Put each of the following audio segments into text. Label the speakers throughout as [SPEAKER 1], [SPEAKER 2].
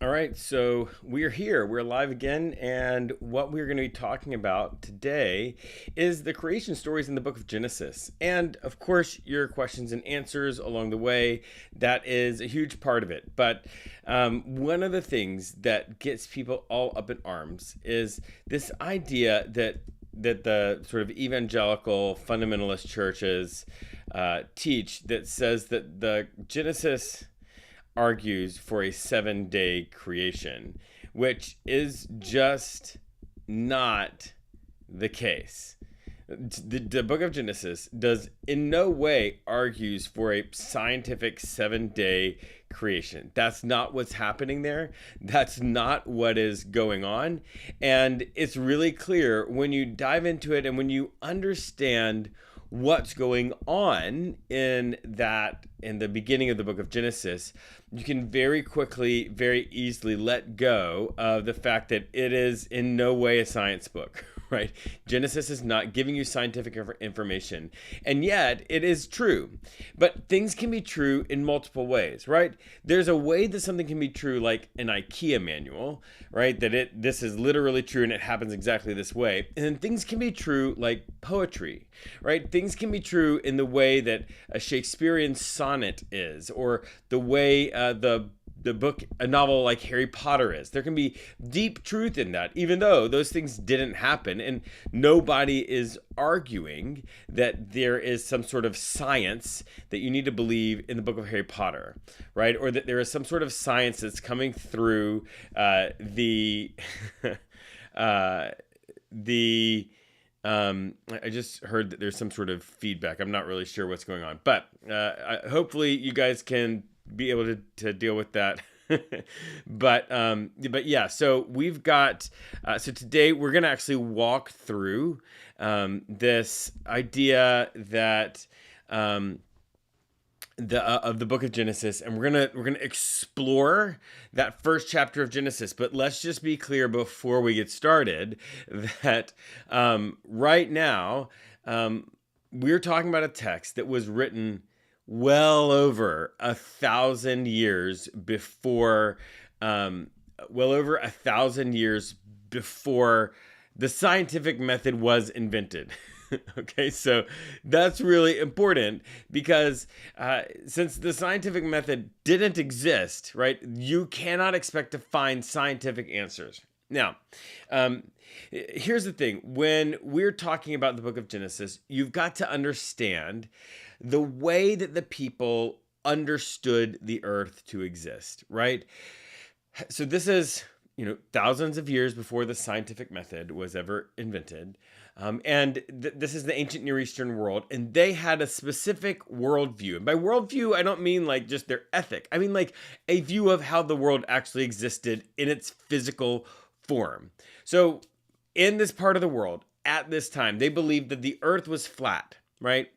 [SPEAKER 1] All right, so we're here. We're live again, and what we're going to be talking about today is the creation stories in the book of Genesis. And of course, your questions and answers along the way. That is a huge part of it. But one of the things that gets people all up in arms is this idea that the sort of evangelical fundamentalist churches teach that says that the Genesis argues for a 7-day creation, which is just not the case. The book of Genesis does in no way argues for a scientific 7-day creation. That's not what's happening there. That's not what is going on. And it's really clear when you dive into it and when you understand what's going on in the beginning of the book of Genesis, you can very quickly, very easily let go of the fact that it is in no way a science book, right? Genesis is not giving you scientific information, and yet it is true. But things can be true in multiple ways, right? There's a way that something can be true, like an IKEA manual, right? That this is literally true and it happens exactly this way. And then things can be true like poetry, right? Things can be true in the way that a Shakespearean sonnet is, or the way the book, a novel like Harry Potter is. There can be deep truth in that, even though those things didn't happen. And nobody is arguing that there is some sort of science that you need to believe in the book of Harry Potter, right? Or that there is some sort of science that's coming through the the I just heard that there's some sort of feedback. I'm not really sure what's going on, but hopefully you guys can be able to deal with that. But yeah, so we've got so today we're gonna actually walk through this idea that of the book of Genesis, and we're gonna explore that first chapter of Genesis. But let's just be clear before we get started that right now we're talking about a text that was written well over 1,000 years before, the scientific method was invented. Okay, so that's really important because since the scientific method didn't exist, right, you cannot expect to find scientific answers. Now, here's the thing. When we're talking about the book of Genesis, you've got to understand the way that the people understood the earth to exist, right? So this is, thousands of years before the scientific method was ever invented. And this is the ancient Near Eastern world, and they had a specific worldview. And by worldview, I don't mean like just their ethic. I mean like a view of how the world actually existed in its physical form. So in this part of the world, at this time, they believed that the earth was flat, right?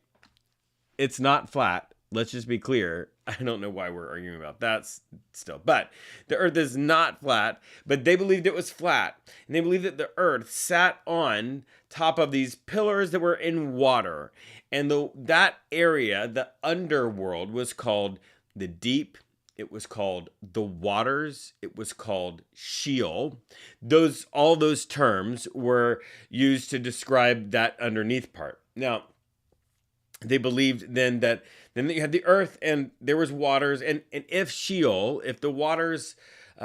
[SPEAKER 1] It's not flat. Let's just be clear. I don't know why we're arguing about that still, but the earth is not flat, but they believed it was flat. And they believed that the earth sat on top of these pillars that were in water. And that area, the underworld, was called the deep. It was called the waters. It was called Sheol. All those terms were used to describe that underneath part. Now, they believed then that you had the earth and there was waters, and if Sheol, if the waters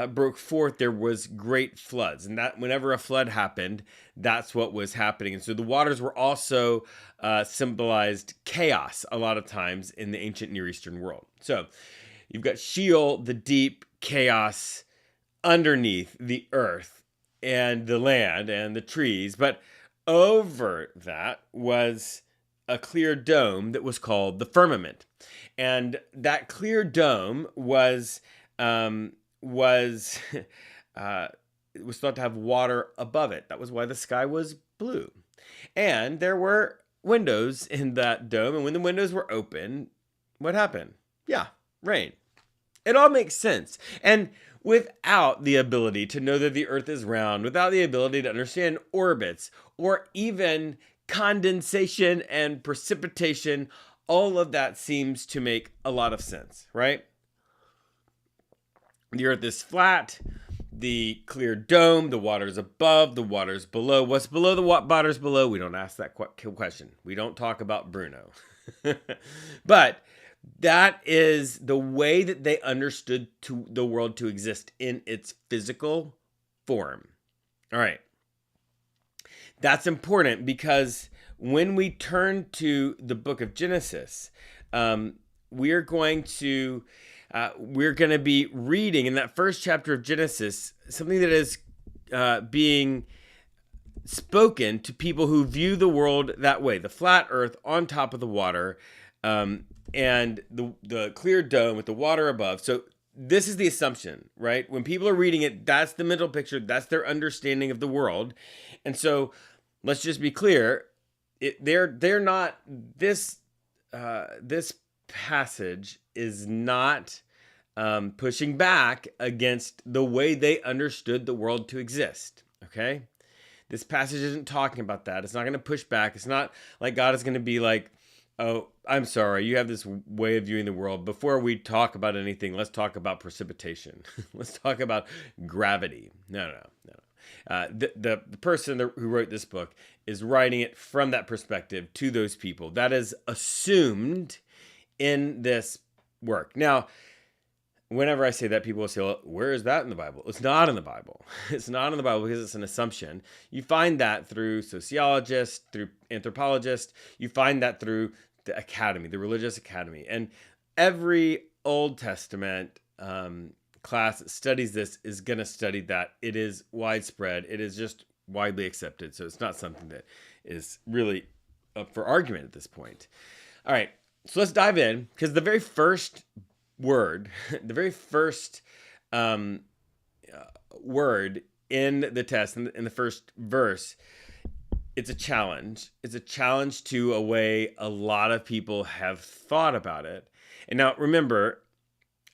[SPEAKER 1] broke forth, there was great floods, and that whenever a flood happened, that's what was happening. And so the waters were also symbolized chaos a lot of times in the ancient Near Eastern world. So you've got Sheol, the deep, chaos underneath the earth and the land and the trees, but over that was a clear dome that was called the firmament. And that clear dome was it was thought to have water above it. That was why the sky was blue. And there were windows in that dome, and when the windows were open, what happened? Yeah, rain. It all makes sense. And without the ability to know that the earth is round, without the ability to understand orbits, or even condensation and precipitation, all of that seems to make a lot of sense, right? The earth is flat, the clear dome, the water's above, the water's below. What's below the water's below? We don't ask that question. We don't talk about Bruno. But that is the way that they understood the world to exist in its physical form. All right. That's important because when we turn to the book of Genesis, we're going to be reading in that first chapter of Genesis something that is being spoken to people who view the world that way: the flat earth on top of the water, and the clear dome with the water above. So this is the assumption, right? When people are reading it, that's the mental picture, that's their understanding of the world. And so let's just be clear, they're not this passage is not pushing back against the way they understood the world to exist. Okay, this passage isn't talking about that. It's not going to push back. It's not like God is going to be like, oh, I'm sorry, you have this way of viewing the world. Before we talk about anything, let's talk about precipitation. Let's talk about gravity. No. The person who wrote this book is writing it from that perspective to those people. That is assumed in this work. Now, whenever I say that, people will say, well, where is that in the Bible? It's not in the Bible. It's not in the Bible because it's an assumption. You find that through sociologists, through anthropologists. You find that through the academy, the religious academy. And every Old Testament class that studies this is going to study that. It is widespread. It is just widely accepted. So it's not something that is really up for argument at this point. All right. So let's dive in, because the very first word, the very first word in the text, in the first verse, it's a challenge. It's a challenge to a way a lot of people have thought about it. And now remember,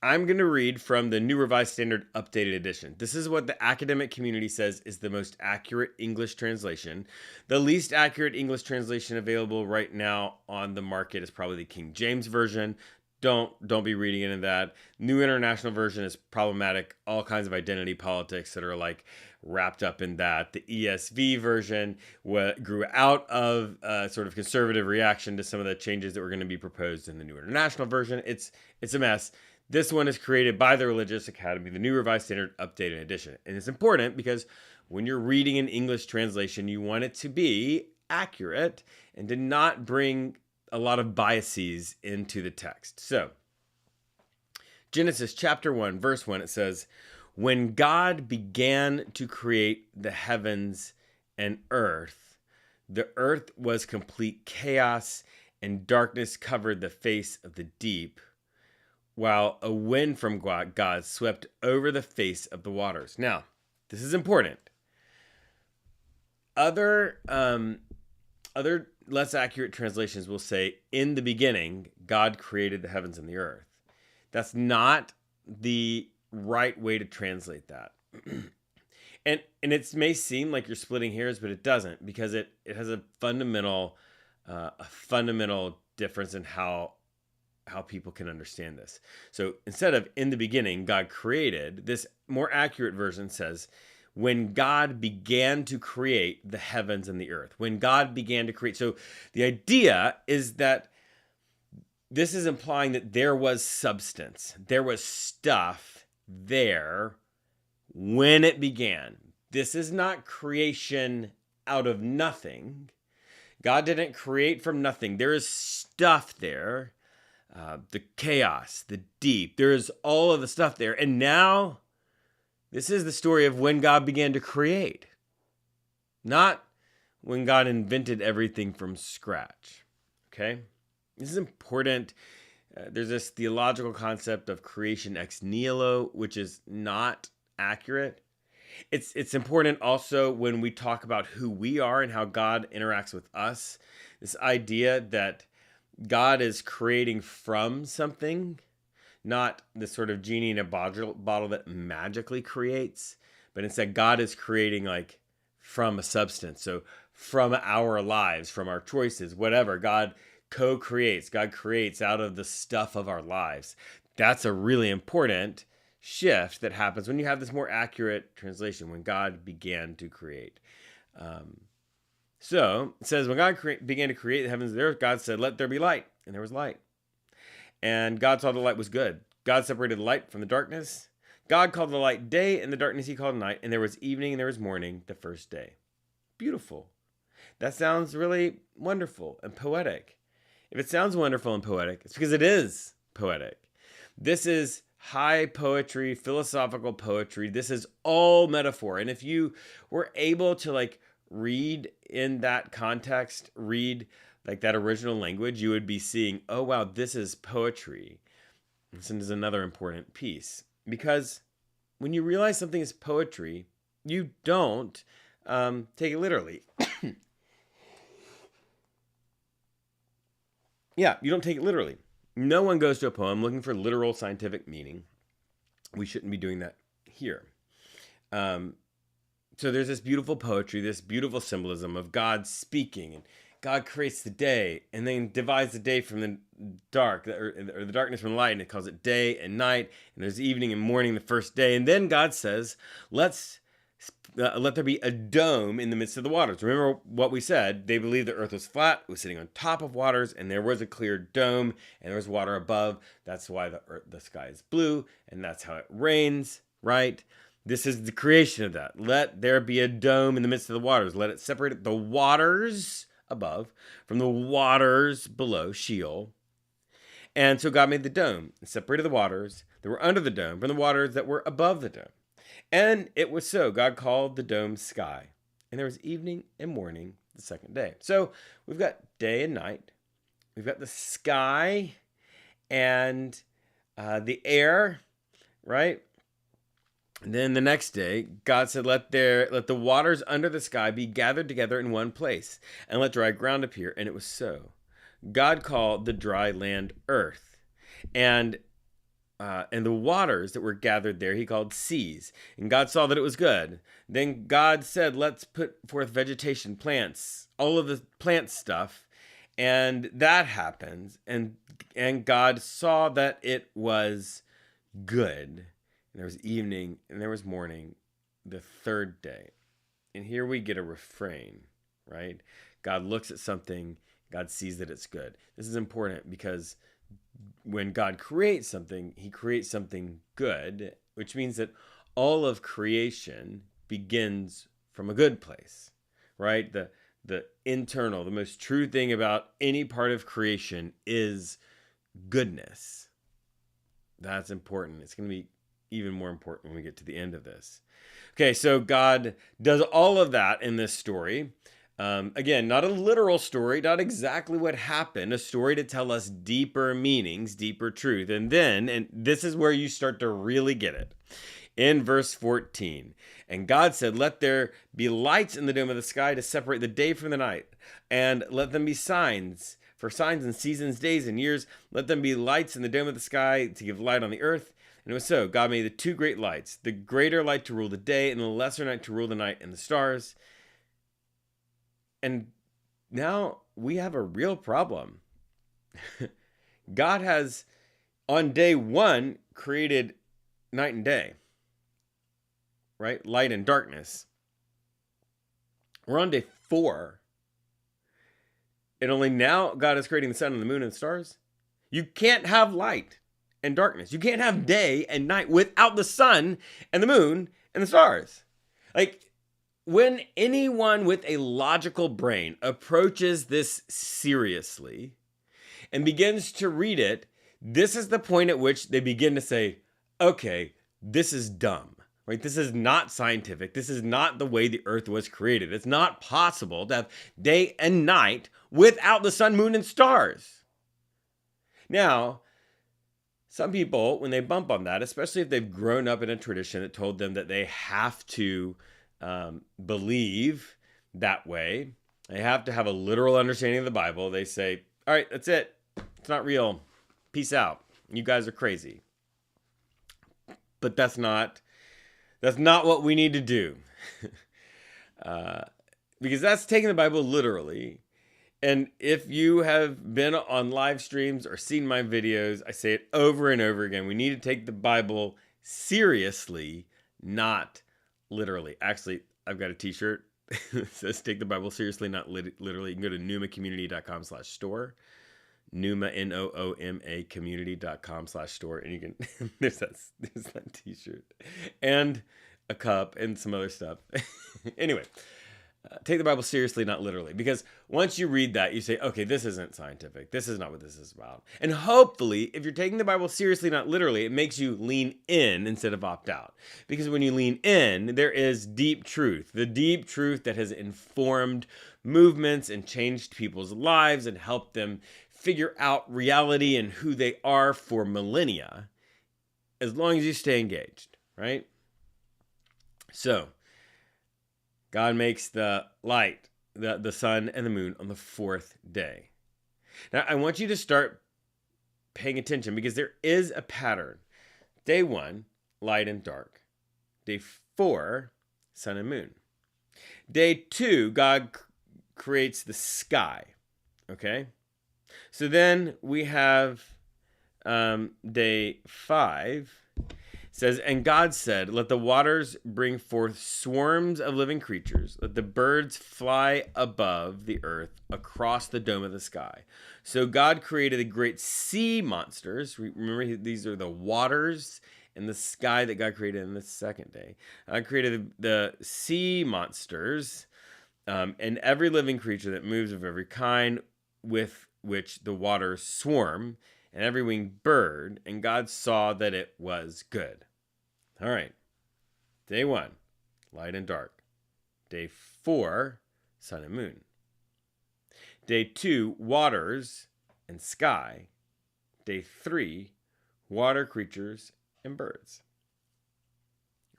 [SPEAKER 1] I'm going to read from the New Revised Standard Updated Edition. This is what the academic community says is the most accurate English translation. The least accurate English translation available right now on the market is probably the King James Version. Don't be reading into that. New International Version is problematic. All kinds of identity politics that are like wrapped up in that. The ESV version grew out of a sort of conservative reaction to some of the changes that were going to be proposed in the New International Version. It's a mess. This one is created by the Religious Academy, the New Revised Standard Updated Edition. And it's important because when you're reading an English translation, you want it to be accurate and to not bring a lot of biases into the text. So, Genesis chapter 1, verse 1, it says, "When God began to create the heavens and earth, the earth was complete chaos, and darkness covered the face of the deep, while a wind from God swept over the face of the waters." Now, this is important. Other less accurate translations will say, "In the beginning, God created the heavens and the earth." That's not the right way to translate that. and it may seem like you're splitting hairs, but it doesn't, because it has a fundamental difference in how people can understand this. So instead of "in the beginning, God created," this more accurate version says, "When God began to create the heavens and the earth." When God began to create. So the idea is that this is implying that there was substance. There was stuff there when it began. This is not creation out of nothing. God didn't create from nothing. There is stuff there. The chaos, the deep. There is all of the stuff there. And now, this is the story of when God began to create, not when God invented everything from scratch. Okay? This is important. There's this theological concept of creation ex nihilo, which is not accurate. It's important also when we talk about who we are and how God interacts with us. This idea that God is creating from something, not the sort of genie in a bottle that magically creates, but instead God is creating like from a substance. So from our lives, from our choices, whatever, God co-creates. God creates out of the stuff of our lives. That's a really important shift that happens when you have this more accurate translation, when God began to create. So it says, when God began to create the heavens and the earth, God said, let there be light. And there was light. And God saw the light was good. God separated the light from the darkness. God called the light day, and the darkness he called night. And there was evening and there was morning the first day. Beautiful. That sounds really wonderful and poetic. If it sounds wonderful and poetic, it's because it is poetic. This is high poetry, philosophical poetry. This is all metaphor. And if you were able to read in that context, read like that original language, you would be seeing, oh wow, this is poetry. This is another important piece, because when you realize something is poetry, you don't take it literally. Yeah, you don't take it literally. No one goes to a poem looking for literal scientific meaning. We shouldn't be doing that here. So there's this beautiful poetry, this beautiful symbolism of God speaking, and God creates the day and then divides the day from the dark, or the darkness from light, and it calls it day and night, and there's evening and morning the first day. And then God says, let there be a dome in the midst of the waters. Remember what we said. They believed the earth was flat, it was sitting on top of waters, and there was a clear dome, and there was water above. That's why the sky is blue, and that's how it rains, right? This is the creation of that. Let there be a dome in the midst of the waters. Let it separate the waters above from the waters below, Sheol. And so God made the dome and separated the waters that were under the dome from the waters that were above the dome. And it was so. God called the dome sky. And there was evening and morning the second day. So we've got day and night. We've got the sky and the air, right? And then the next day, God said, let the waters under the sky be gathered together in one place, and let dry ground appear. And it was so. God called the dry land earth, and the waters that were gathered there he called seas. And God saw that it was good. Then God said, let's put forth vegetation, plants, all of the plant stuff. And that happens. And God saw that it was good. And there was evening and there was morning the third day. And here we get a refrain, right? God looks at something, God sees that it's good. This is important because when God creates something, he creates something good, which means that all of creation begins from a good place, right? The internal, the most true thing about any part of creation is goodness. That's important. It's going to be even more important when we get to the end of this. Okay, so God does all of that in this story. Again, not a literal story, not exactly what happened, a story to tell us deeper meanings, deeper truth. And this is where you start to really get it. In verse 14, and God said, let there be lights in the dome of the sky to separate the day from the night, and let them be signs, for signs and seasons, days and years. Let them be lights in the dome of the sky to give light on the earth. And it was so. God made the two great lights, the greater light to rule the day, and the lesser night to rule the night and the stars. And now we have a real problem. God has, on day one, created night and day, right? Light and darkness. We're on day 4. And only now God is creating the sun and the moon and the stars. You can't have light and darkness. You can't have day and night without the sun and the moon and the stars. When anyone with a logical brain approaches this seriously and begins to read it, this is the point at which they begin to say, okay, this is dumb, right? This is not scientific. This is not the way the earth was created. It's not possible to have day and night without the sun, moon, and stars. Now, some people, when they bump on that, especially if they've grown up in a tradition that told them that they have to believe that way, they have to have a literal understanding of the Bible. They say, all right, that's it. It's not real. Peace out. You guys are crazy. But that's not what we need to do. Because that's taking the Bible literally. And if you have been on live streams or seen my videos, I say it over and over again. We need to take the Bible seriously, not literally. Actually, I've got a t-shirt that says take the Bible seriously, not literally. You can go to noomacommunity.com/store. Nooma, Nooma, community.com/store. And you can, there's that t-shirt and a cup and some other stuff. Anyway, take the Bible seriously, not literally. Because once you read that, you say, okay, this isn't scientific. This is not what this is about. And hopefully, if you're taking the Bible seriously, not literally, it makes you lean in instead of opt out. Because when you lean in, there is deep truth. The deep truth that has informed movements and changed people's lives and helped them figure out reality and who they are for millennia, as long as you stay engaged, right? So, God makes the light, the sun and the moon on the fourth day. Now, I want you to start paying attention because there is a pattern. Day 1, light and dark. Day 4, sun and moon. Day 2, God creates the sky. Okay? So then we have day 5. Says, and God said, let the waters bring forth swarms of living creatures. Let the birds fly above the earth across the dome of the sky. So God created the great sea monsters. Remember, these are the waters in the sky that God created in the second day. God created the sea monsters and every living creature that moves of every kind with which the waters swarm, and every winged bird, and God saw that it was good. All right. Day 1, light and dark. Day 4, sun and moon. Day 2, waters and sky. Day 3, water creatures and birds.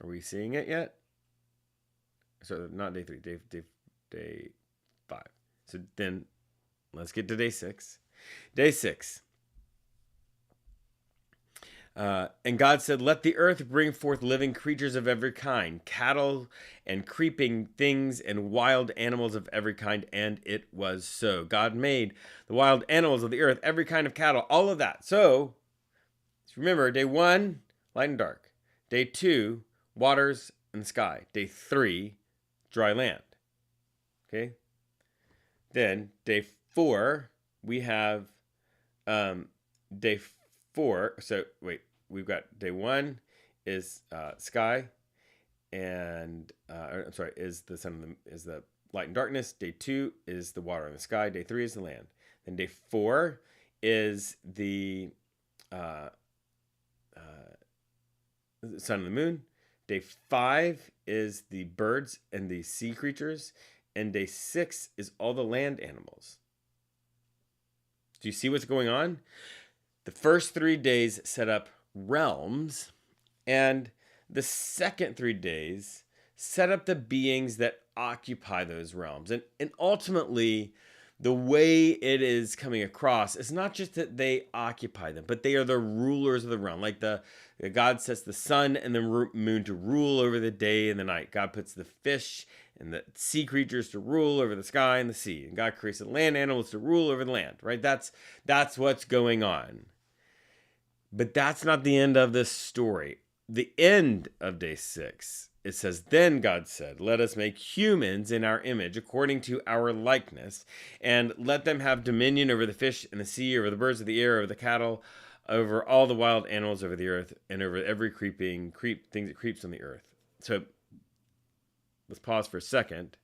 [SPEAKER 1] Are we seeing it yet? So not day 3, day 5. So then let's get to day 6. Day 6. And God said, let the earth bring forth living creatures of every kind, cattle and creeping things and wild animals of every kind. And it was so. God made the wild animals of the earth, every kind of cattle, all of that. So remember, day 1, light and dark. Day 2, waters and sky. Day 3, dry land. Okay. Then day 4, we have day 4. So wait, we've got day 1 is sky, and I'm sorry, is the sun is the light and darkness. Day 2 is the water and the sky. Day 3 is the land. Then day 4 is the sun and the moon. Day 5 is the birds and the sea creatures. And day 6 is all the land animals. Do you see what's going on? The first 3 days set up realms, and the second 3 days set up the beings that occupy those realms. And ultimately, the way it is coming across is not just that they occupy them, but they are the rulers of the realm. Like God sets the sun and the moon to rule over the day and the night. God puts the fish and the sea creatures to rule over the sky and the sea. And God creates the land animals to rule over the land, right? That's what's going on. But that's not the end of this story. The end of day 6, it says, then God said, let us make humans in our image, according to our likeness, and let them have dominion over the fish in the sea, over the birds of the air, over the cattle, over all the wild animals over the earth, and over every thing that creeps on the earth. So let's pause for a second.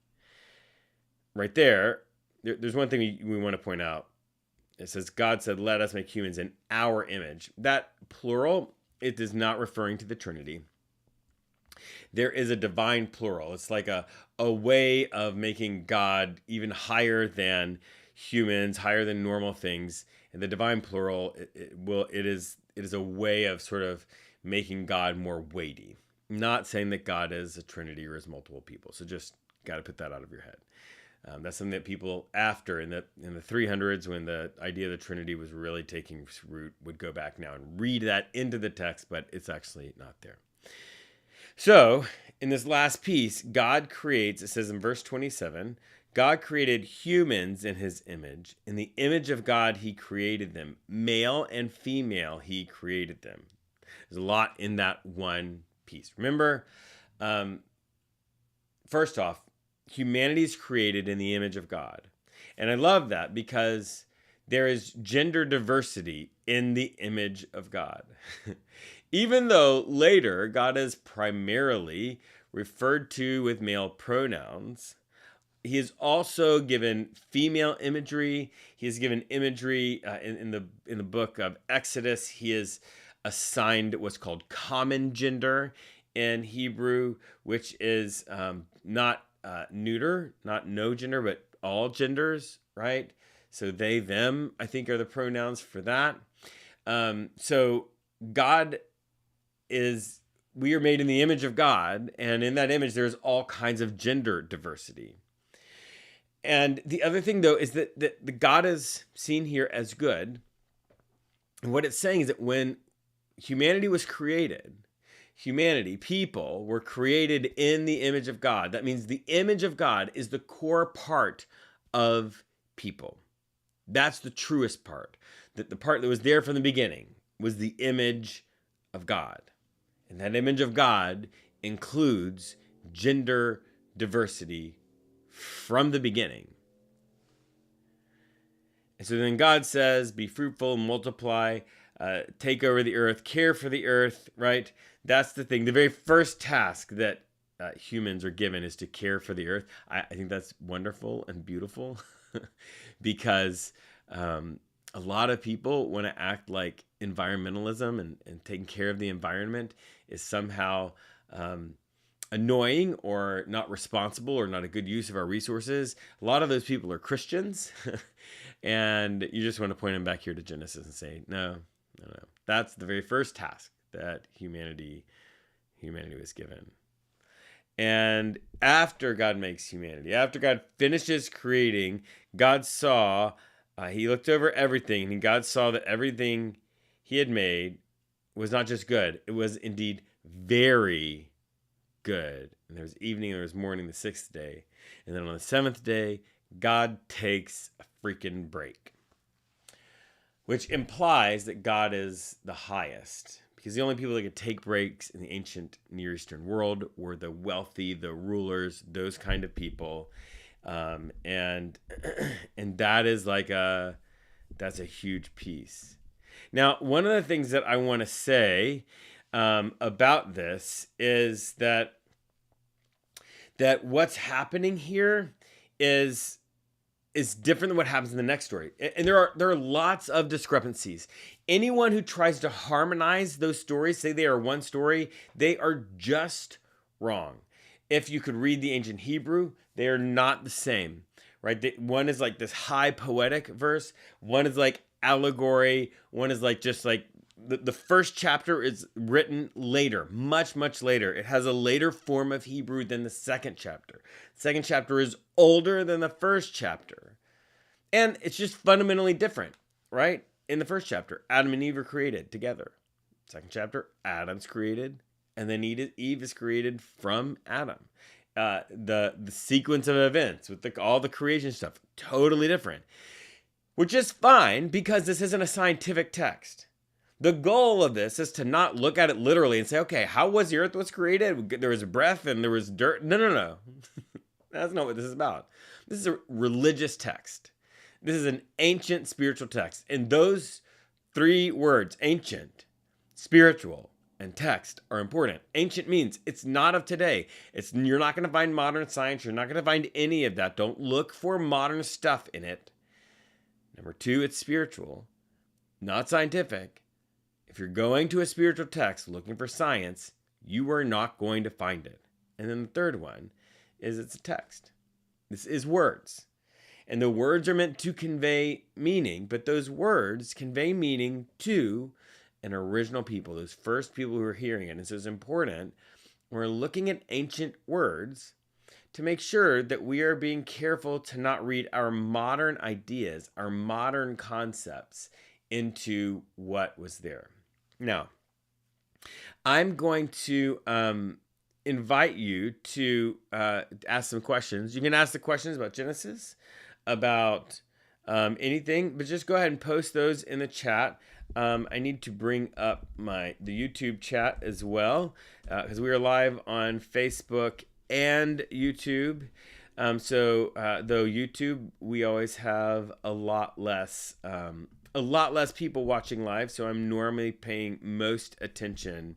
[SPEAKER 1] Right there's one thing we want to point out. It says, God said, let us make humans in our image. That plural, it is not referring to the Trinity. There is a divine plural. It's like a way of making God even higher than humans, higher than normal things. And the divine plural, it is a way of sort of making God more weighty. Not saying that God is a Trinity or is multiple people. So just got to put that out of your head. That's something that people after in the 300s, when the idea of the Trinity was really taking root, would go back now and read that into the text, but it's actually not there. So in this last piece, God creates, it says in verse 27, God created humans in his image. In the image of God, he created them. Male and female, he created them. There's a lot in that one piece. Remember, first off, humanity is created in the image of God. And I love that because there is gender diversity in the image of God. Even though later God is primarily referred to with male pronouns, he is also given female imagery. He is given imagery in the book of Exodus. He is assigned what's called common gender in Hebrew, which is not neuter, not no gender, but all genders, right? So they, them, I think, are the pronouns for that. So God is, we are made in the image of God, and in that image, there's all kinds of gender diversity. And the other thing, though, is that the God is seen here as good. And what it's saying is that when humanity was created, humanity, people, were created in the image of God. That means the image of God is the core part of people. That's the truest part. That the part that was there from the beginning was the image of God. And that image of God includes gender diversity from the beginning. And so then God says, be fruitful, multiply, take over the earth, care for the earth, right? That's the thing. The very first task that humans are given is to care for the earth. I think that's wonderful and beautiful because a lot of people want to act like environmentalism and taking care of the environment is somehow annoying or not responsible or not a good use of our resources. A lot of those people are Christians and you just want to point them back here to Genesis and say, no. That's the very first task that humanity was given. And after God makes humanity, after God finishes creating, God saw, he looked over everything, and God saw that everything he had made was not just good, it was indeed very good. And there was evening, and there was morning, the sixth day. And then on the seventh day, God takes a freaking break, which implies that God is the highest. Because the only people that could take breaks in the ancient Near Eastern world were the wealthy, the rulers, those kind of people. And that is that's a huge piece. Now, one of the things that I want to say about this is that what's happening here is different than what happens in the next story. And there are lots of discrepancies. Anyone who tries to harmonize those stories, say they are one story, they are just wrong. If you could read the ancient Hebrew, they are not the same, right? One is like this high poetic verse. One is like allegory. One is like just like the first chapter is written later, much, much later. It has a later form of Hebrew than the second chapter. The second chapter is older than the first chapter. And it's just fundamentally different, right? In the first chapter, Adam and Eve are created together. Second chapter, Adam's created, and then Eve is created from Adam. The sequence of events with all the creation stuff, totally different. Which is fine because this isn't a scientific text. The goal of this is to not look at it literally and say, okay, how was the earth was created? There was breath and there was dirt. No. That's not what this is about. This is a religious text. This is an ancient spiritual text. And those three words, ancient, spiritual, and text, are important. Ancient means it's not of today. You're not going to find modern science. You're not going to find any of that. Don't look for modern stuff in it. Number two, it's spiritual, not scientific. If you're going to a spiritual text looking for science, you are not going to find it. And then the third one is it's a text. This is words. And the words are meant to convey meaning, but those words convey meaning to an original people, those first people who are hearing it. And so it's important when we're looking at ancient words to make sure that we are being careful to not read our modern ideas, our modern concepts into what was there. Now, I'm going to invite you to ask some questions. You can ask the questions about Genesis, about anything, but just go ahead and post those in the chat. I need to bring up the YouTube chat as well, because we are live on Facebook and YouTube. Though YouTube, we always have a lot less people watching live. So I'm normally paying most attention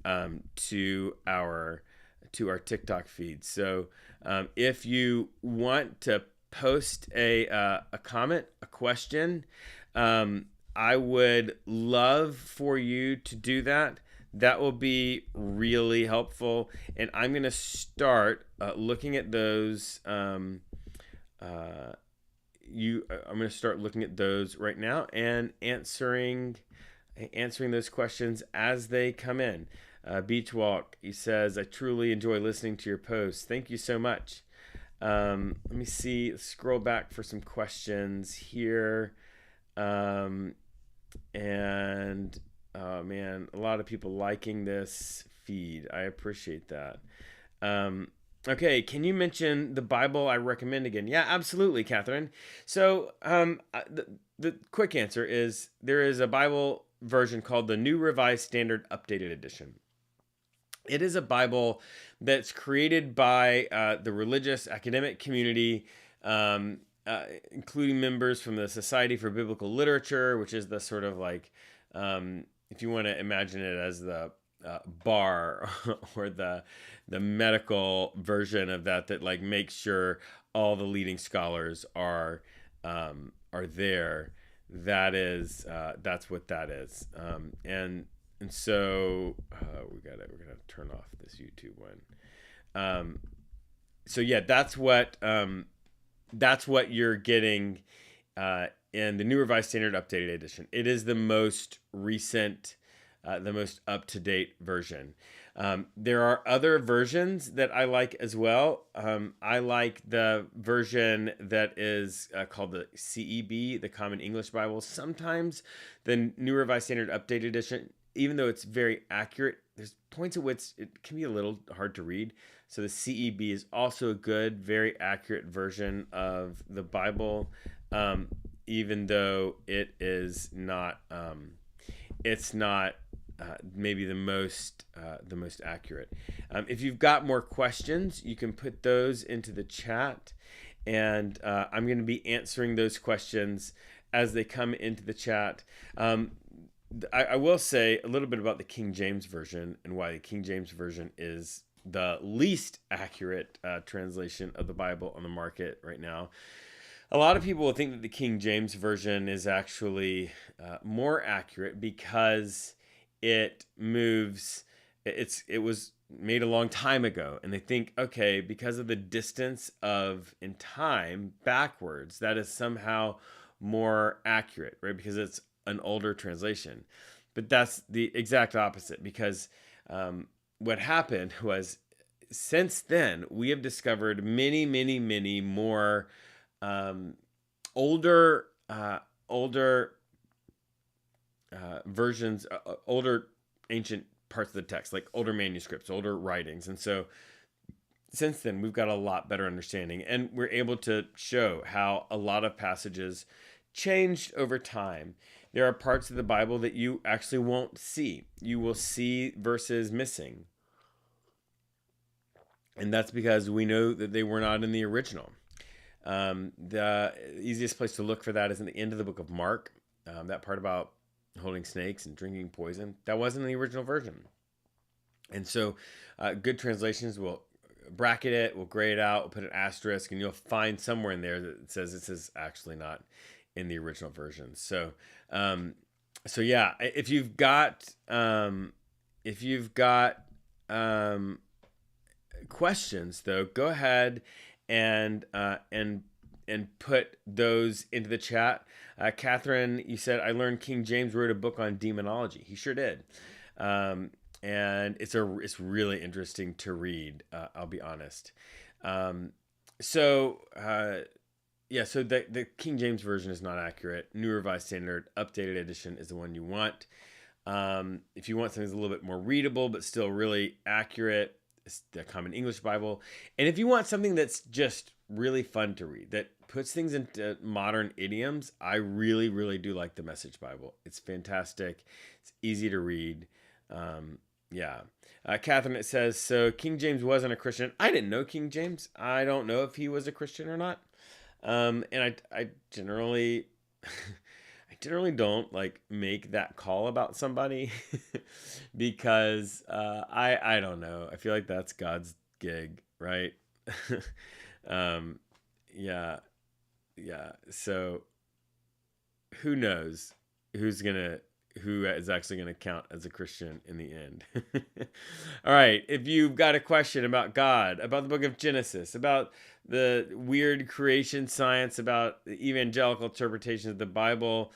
[SPEAKER 1] to our TikTok feed. So if you want to post a comment, a question, I would love for you to do that. That will be really helpful. And I'm going to start looking at those. I'm going to start looking at those right now and answering those questions as they come in. Beach Walk, he says, I truly enjoy listening to your posts. Thank you so much. Let me see, scroll back for some questions here. And oh man, a lot of people liking this feed. I appreciate that. Okay, can you mention the Bible I recommend again? Yeah, absolutely, Catherine. So the quick answer is there is a Bible version called the New Revised Standard Updated Edition. It is a Bible that's created by the religious academic community, including members from the Society for Biblical Literature, which is the sort of like, if you want to imagine it as the bar or the medical version of that like makes sure all the leading scholars are there. That's what that is. And so we're gonna turn off this YouTube one. So yeah, that's what you're getting in the New Revised Standard Updated Edition. It is the most recent, the most up-to-date version. There are other versions that I like as well. I like the version that is called the CEB, the Common English Bible. Sometimes the New Revised Standard Updated Edition, even though it's very accurate, there's points at which it can be a little hard to read. So the CEB is also a good, very accurate version of the Bible, even though it is not, it's not maybe the most accurate. If you've got more questions, you can put those into the chat, and I'm going to be answering those questions as they come into the chat. I will say a little bit about the King James Version and why the King James Version is the least accurate translation of the Bible on the market right now. A lot of people will think that the King James Version is actually more accurate because it was made a long time ago, and they think, okay, because of the distance in time backwards, that is somehow more accurate, right? Because it's an older translation. But that's the exact opposite, because what happened was, since then we have discovered many more older versions, older ancient parts of the text, like older manuscripts, older writings. And so since then we've got a lot better understanding, and we're able to show how a lot of passages changed over time. There are parts of the Bible that you actually won't see. You will see verses missing. And that's because we know that they were not in the original. The easiest place to look for that is in the end of the book of Mark. That part about holding snakes and drinking poison, that wasn't in the original version. And so good translations will bracket it, will gray it out, will put an asterisk, and you'll find somewhere in there that says this is actually not in the original version. So yeah, if you've got questions, though, go ahead and put those into the chat. Catherine, you said, I learned King James wrote a book on demonology. He sure did. And it's really interesting to read. I'll be honest. So the King James Version is not accurate. New Revised Standard Updated Edition is the one you want. If you want something that's a little bit more readable but still really accurate, the Common English Bible. And if you want something that's just really fun to read, that puts things into modern idioms, I really, really do like the Message Bible. It's fantastic. It's easy to read. Yeah. Catherine, it says, so King James wasn't a Christian. I didn't know King James. I don't know if he was a Christian or not. And I generally, I generally don't like make that call about somebody because I don't know. I feel like that's God's gig, right? um, yeah, yeah. So who knows who is actually gonna count as a Christian in the end? All right. If you've got a question about God, about the book of Genesis, about the weird creation science, about the evangelical interpretation of the Bible,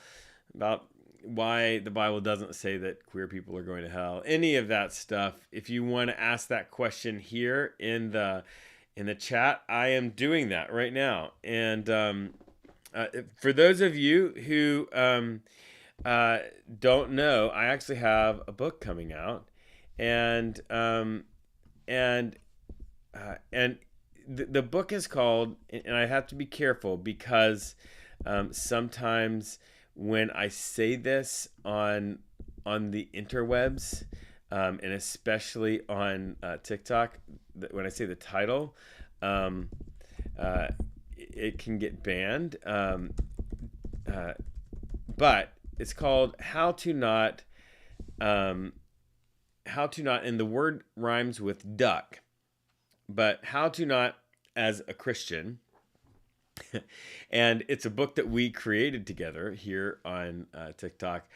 [SPEAKER 1] about why the Bible doesn't say that queer people are going to hell, any of that stuff, if you want to ask that question here in the chat, I am doing that right now. And for those of you who don't know, I actually have a book coming out, and the book is called, and I have to be careful because sometimes when I say this on the interwebs, and especially on TikTok, when I say the title, it can get banned. But it's called How to Not, and the word rhymes with duck, but How to Not as a Christian. And it's a book that we created together here on TikTok.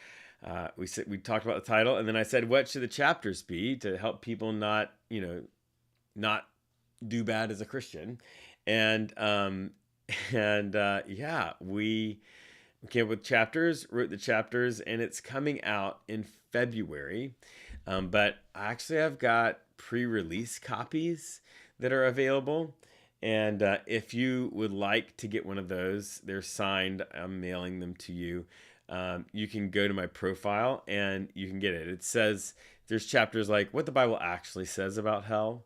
[SPEAKER 1] We talked about the title, and then I said, what should the chapters be to help people not do bad as a Christian? And yeah, we came up with chapters, wrote the chapters, and it's coming out in February. But actually, I've got pre-release copies that are available. And if you would like to get one of those, they're signed. I'm mailing them to you. You can go to my profile and you can get it. It says there's chapters like what the Bible actually says about hell.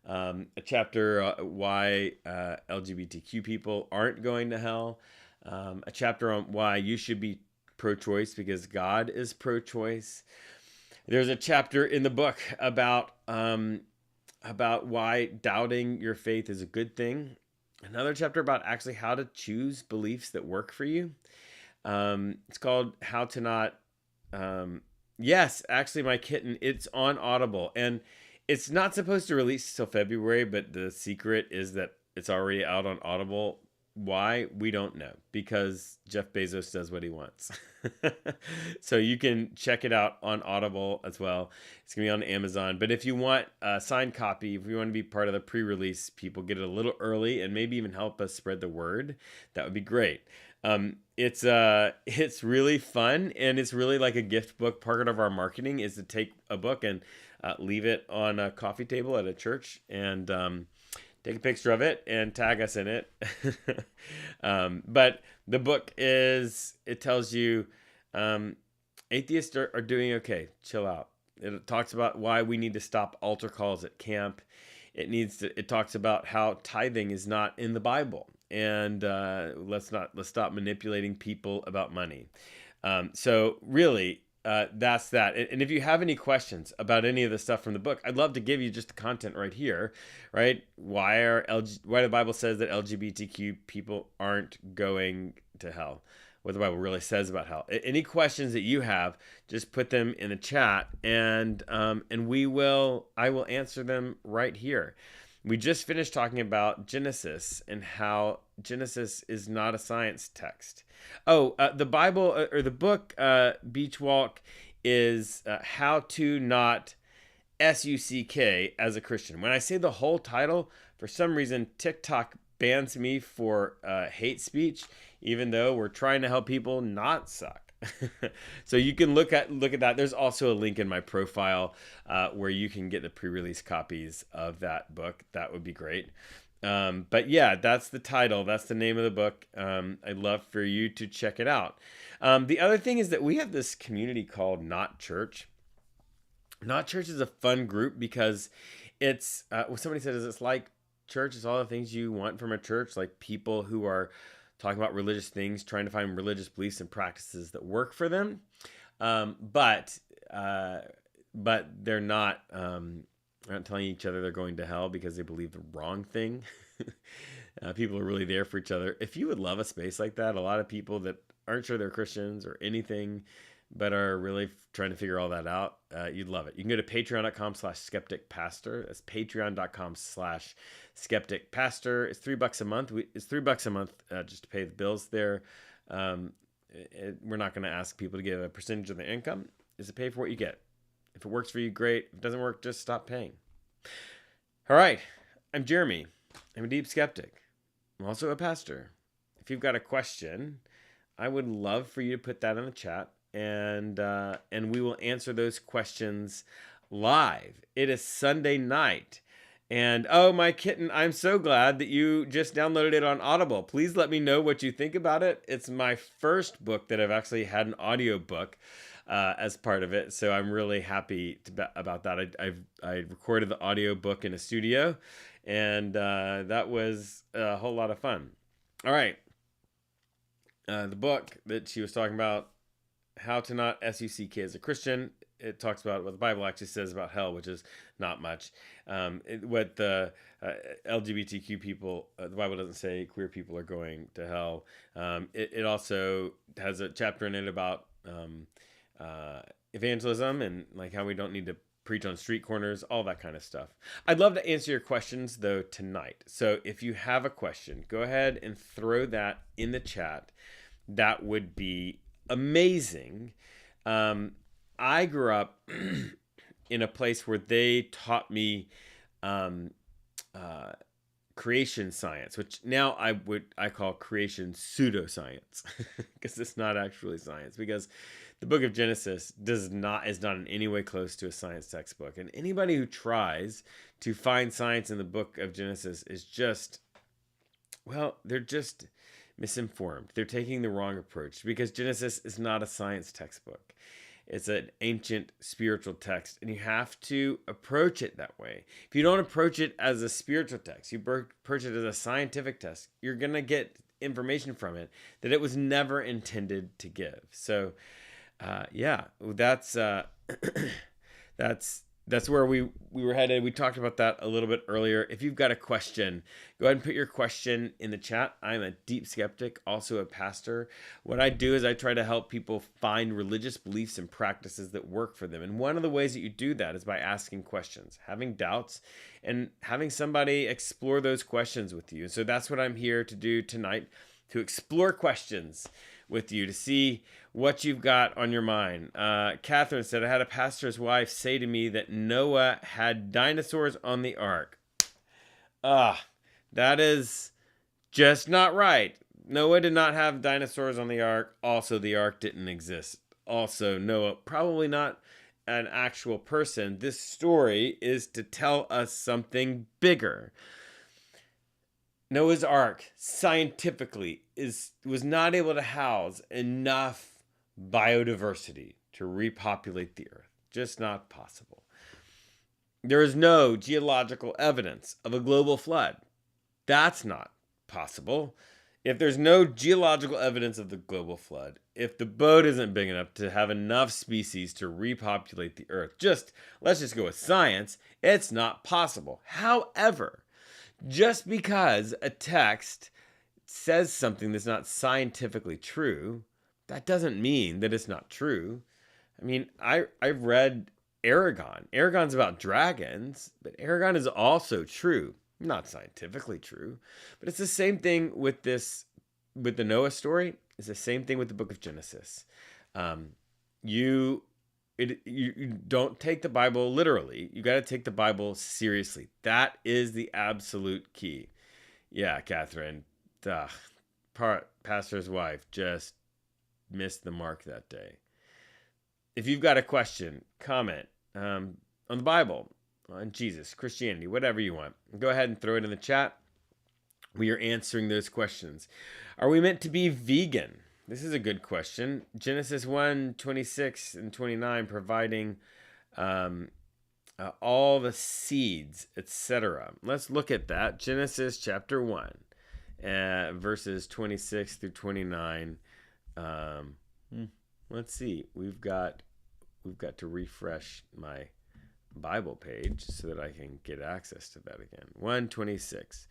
[SPEAKER 1] A chapter why LGBTQ people aren't going to hell. A chapter on why you should be pro-choice because God is pro-choice. There's a chapter in the book about why doubting your faith is a good thing. Another chapter about actually how to choose beliefs that work for you. It's called How to Not. Yes, actually, my kitten, it's on Audible. And it's not supposed to release till February, but the secret is that it's already out on Audible. Why? We don't know, because Jeff Bezos does what he wants. So you can check it out on Audible as well. It's going to be on Amazon. But if you want a signed copy, if you want to be part of the pre-release, people get it a little early and maybe even help us spread the word, that would be great. It's really fun, and it's really like a gift book. Part of our marketing is to take a book and leave it on a coffee table at a church and take a picture of it and tag us in it. But the book it tells you atheists are doing okay. Chill out. It talks about why we need to stop altar calls at camp. It talks about how tithing is not in the Bible. And let's stop manipulating people about money. So really, that's that. And if you have any questions about any of the stuff from the book, I'd love to give you just the content right here, right? Why the Bible says that LGBTQ people aren't going to hell, what the Bible really says about hell. Any questions that you have, just put them in the chat, and I will answer them right here. We just finished talking about Genesis and how Genesis is not a science text. The Bible or the book Beach Walk is How to Not SUCK as a Christian. When I say the whole title, for some reason TikTok bans me for hate speech, even though we're trying to help people not suck. So you can look at that. There's also a link in my profile where you can get the pre-release copies of that book. That would be great. But yeah, that's the title. That's the name of the book. I'd love for you to check it out. The other thing is that we have this community called Not Church. Not Church is a fun group because it's well, somebody said, is it's like church? It's all the things you want from a church, like people who are talking about religious things, trying to find religious beliefs and practices that work for them. But they're not telling each other they're going to hell because they believe the wrong thing. People are really there for each other. If you would love a space like that, a lot of people that aren't sure they're Christians or anything, but are really trying to figure all that out, you'd love it. You can go to patreon.com/skepticpastor. That's patreon.com/skepticpastor. It's $3 a month. It's $3 a month just to pay the bills there. We're not going to ask people to give a percentage of their income. It's to pay for what you get. If it works for you, great. If it doesn't work, just stop paying. All right. I'm Jeremy. I'm a deep skeptic. I'm also a pastor. If you've got a question, I would love for you to put that in the chat, and we will answer those questions live. It is Sunday night. And oh, my kitten, I'm so glad that you just downloaded it on Audible. Please let me know what you think about it. It's my first book that I've actually had an audio book as part of it. So I'm really happy about that. I recorded the audio book in a studio, and that was a whole lot of fun. All right. The book that she was talking about, How to Not SUCK as a Christian, it talks about what the Bible actually says about hell, which is not much. What the LGBTQ people, the Bible doesn't say queer people are going to hell. It also has a chapter in it about evangelism and like how we don't need to preach on street corners, all that kind of stuff. I'd love to answer your questions though tonight. So if you have a question, go ahead and throw that in the chat. That would be amazing. I grew up in a place where they taught me creation science, which now I call creation pseudoscience because it's not actually science, because the book of Genesis is not in any way close to a science textbook. And anybody who tries to find science in the book of Genesis is just, well, they're just misinformed. They're taking the wrong approach, because Genesis is not a science textbook. It's an ancient spiritual text, and you have to approach it that way. If you don't approach it as a spiritual text, you approach it as a scientific text, you're going to get information from it that it was never intended to give. So, yeah, that's where we were headed. We talked about that a little bit earlier. If you've got a question, go ahead and put your question in the chat. I'm a deep skeptic, also a pastor. What I do is I try to help people find religious beliefs and practices that work for them. And one of the ways that you do that is by asking questions, having doubts, and having somebody explore those questions with you. So that's what I'm here to do tonight, to explore questions with you, to see what you've got on your mind. Catherine said, I had a pastor's wife say to me that Noah had dinosaurs on the ark. That is just not right. Noah did not have dinosaurs on the ark. Also, the ark didn't exist. Also, Noah, probably not an actual person. This story is to tell us something bigger. Noah's Ark, scientifically, was not able to house enough biodiversity to repopulate the earth. Just not possible. There is no geological evidence of a global flood. That's not possible. If there's no geological evidence of the global flood, if the boat isn't big enough to have enough species to repopulate the earth, let's just go with science, it's not possible. However, just because a text says something that's not scientifically true, that doesn't mean that it's not true. I mean, I've read Eragon. Eragon's about dragons, but Eragon is also true. Not scientifically true, but it's the same thing with the Noah story. It's the same thing with the book of Genesis. You don't take the Bible literally. You got to take the Bible seriously. That is the absolute key. Yeah, Catherine, pastor's wife just missed the mark that day. If you've got a question, comment on the Bible, on Jesus, Christianity, whatever you want, go ahead and throw it in the chat. We are answering those questions. Are we meant to be vegan? This is a good question. Genesis 1:26 and 29, providing all the seeds, etc. Let's look at that. Genesis chapter 1, verses 26 through 29. Let's see. We've got to refresh my Bible page so that I can get access to that again. 126.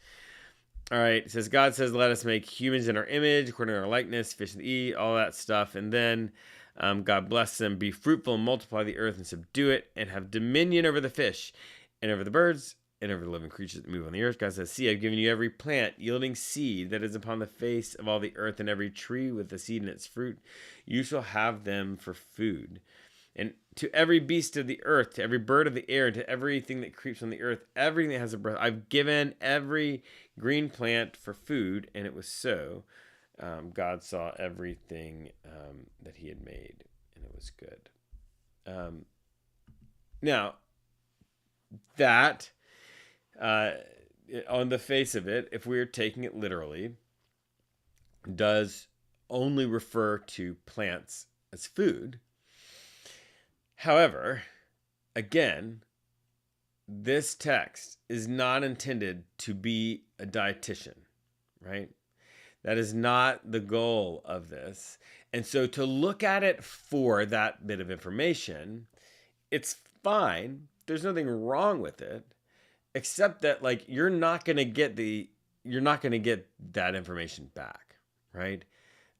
[SPEAKER 1] All right. It says, God says, let us make humans in our image, according to our likeness, fish and eat, all that stuff. And then God bless them, be fruitful and multiply the earth and subdue it and have dominion over the fish and over the birds and over the living creatures that move on the earth. God says, see, I've given you every plant yielding seed that is upon the face of all the earth, and every tree with the seed in its fruit. You shall have them for food. And to every beast of the earth, to every bird of the air, and to everything that creeps on the earth, everything that has a breath, I've given every green plant for food. And it was so. God saw everything that he had made, and it was good. Now, that, on the face of it, if we're taking it literally, does only refer to plants as food. However, again, this text is not intended to be a dietitian, right? That is not the goal of this. And so to look at it for that bit of information, it's fine. There's nothing wrong with it, except that like you're not going to get that information back, right?